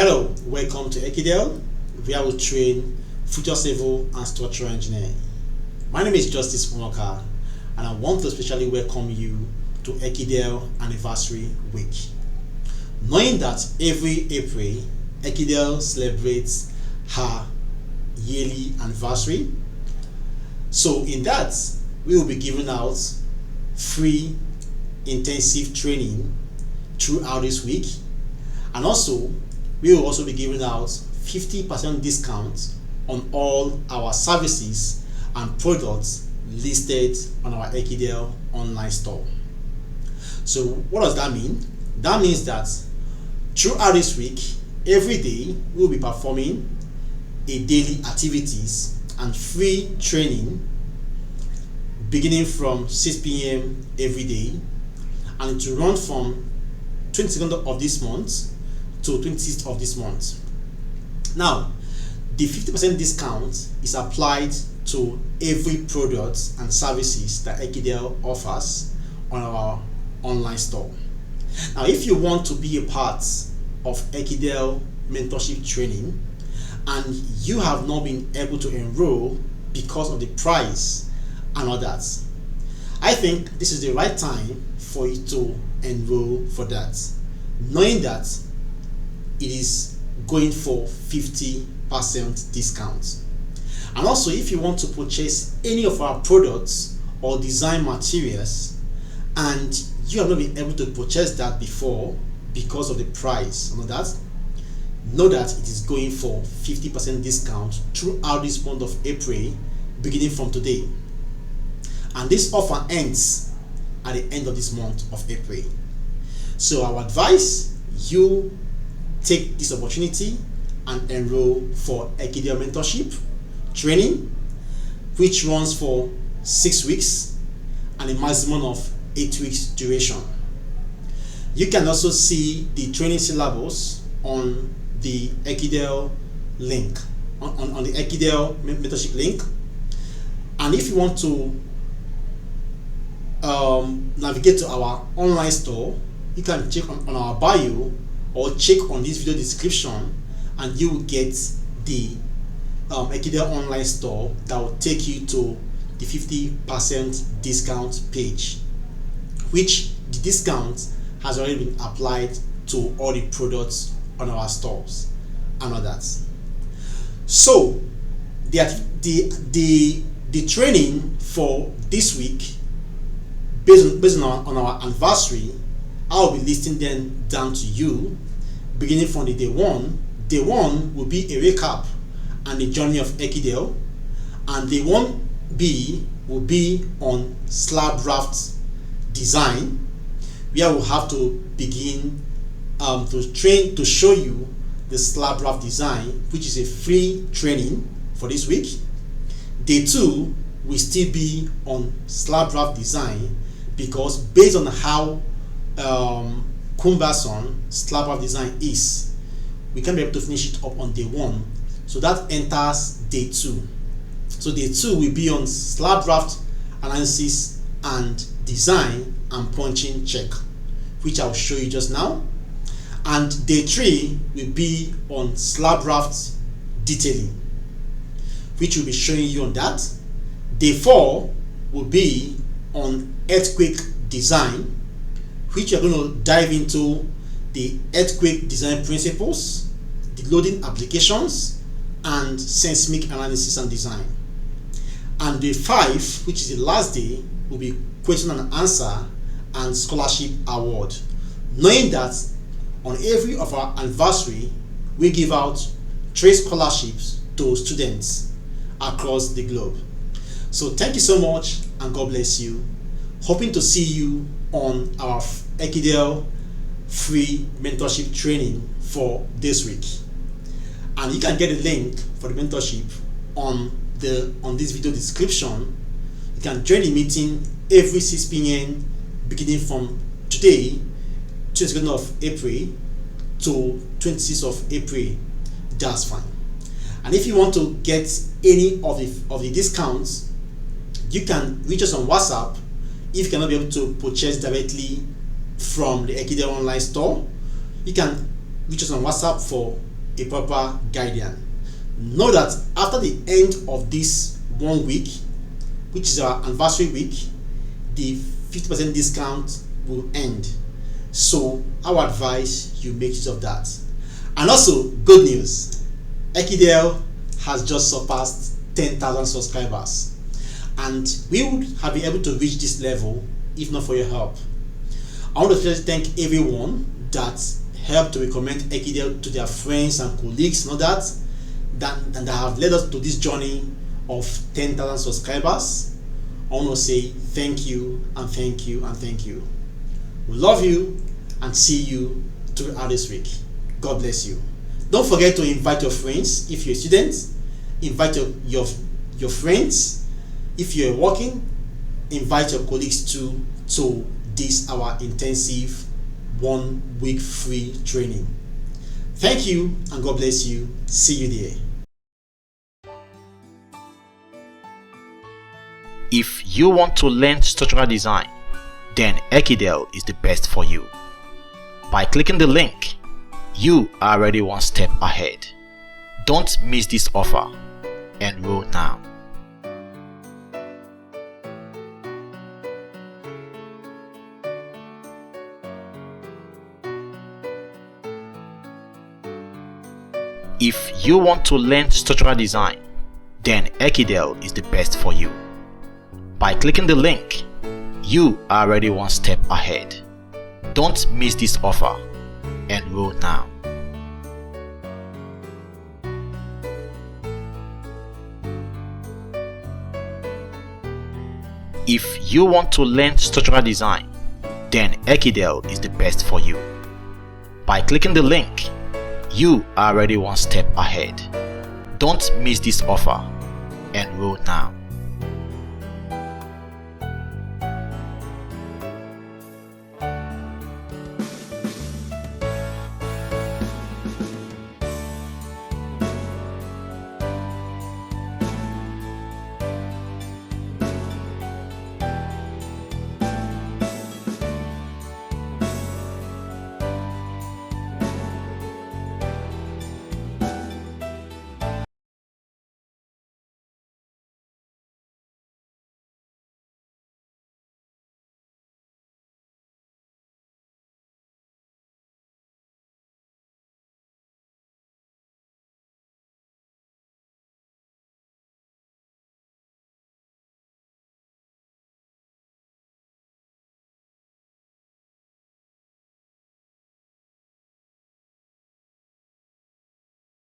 Hello, welcome to Ekidel, where we train future civil and structural engineer. My name is Justice Monoka, and I want to especially welcome you to Ekidel Anniversary Week. Knowing that every April, Ekidel celebrates her yearly anniversary, so in that, we will be giving out free intensive training throughout this week, and also we will also be giving out 50% discount on all our services and products listed on our Ekidel online store. So what does that mean? That means that throughout this week, every day we will be performing a daily activities and free training beginning from 6 p.m. every day, and to run from 22nd of this month to 26th of this month. Now, the 50% discount is applied to every product and services that Ekidel offers on our online store. Now, if you want to be a part of Ekidel mentorship training and you have not been able to enroll because of the price and all that, I think this is the right time for you to enroll for that, knowing that it is going for 50% discount. And also, if you want to purchase any of our products or design materials and you have not been able to purchase that before because of the price and all that, know that it is going for 50% discount throughout this month of April, beginning from today. And this offer ends at the end of this month of April. So I would advise you take this opportunity and enroll for Ekidel mentorship training, which runs for 6 weeks and a maximum of 8 weeks duration. You can also see the training syllabus on the Ekidel link, on the Ekidel mentorship link. And if you want to navigate to our online store, you can check on our bio or check on this video description, and you will get the Ekidel online store that will take you to the 50% discount page, which the discount has already been applied to all the products on our stores and all that. So the training for this week, based on our anniversary, I'll be listing them down to you, beginning from the day one. Day one will be a recap and the journey of Ekidel, and day 1B will be on slab raft design, where we'll have to begin to show you the slab raft design, which is a free training for this week. Day 2 will still be on slab raft design, because based on how cumbersome slab raft design is, we can be able to finish it up on day 1. So that enters day 2. So day 2 will be on slab raft analysis and design and punching check, which I'll show you just now. And day 3 will be on slab raft detailing, which will be showing you on that. Day 4 will be on earthquake design, which you're going to dive into the earthquake design principles, the loading applications, and seismic analysis and design. And day 5, which is the last day, will be question and answer and scholarship award, knowing that on every of our anniversary we give out 3 scholarships to students across the globe. So thank you so much, and God bless you. Hoping to see you on our Ekidel free mentorship training for this week. And you can get a link for the mentorship on this video description. You can join the meeting every 6 p.m. beginning from today, 22nd of April to 26th of April. That's fine. And if you want to get any of the discounts, you can reach us on WhatsApp. If you cannot be able to purchase directly from the Ekidel online store, you can reach us on WhatsApp for a proper guidance. Know that after the end of this 1 week, which is our anniversary week, the 50% discount will end. So I would advise you make use of that. And also, good news, Ekidel has just surpassed 10,000 subscribers, and we would have been able to reach this level if not for your help. I want to thank everyone that helped to recommend Ekidel to their friends and colleagues and all that have led us to this journey of 10,000 subscribers. I want to say thank you and thank you and thank you. We love you and see you throughout this week. God bless you. Don't forget to invite your friends. If you're a student, invite your friends. If you're working, invite your colleagues to this our intensive 1 week free training. Thank you and God bless you. See you there. If you want to learn structural design, then Ekidel is the best for you. By clicking the link, you are already one step ahead. Don't miss this offer. Enroll now. If you want to learn structural design, then Ekidel is the best for you. By clicking the link, you are already one step ahead. Don't miss this offer. Enroll now. If you want to learn structural design, then Ekidel is the best for you. By clicking the link, you are already one step ahead. Don't miss this offer. Enroll now.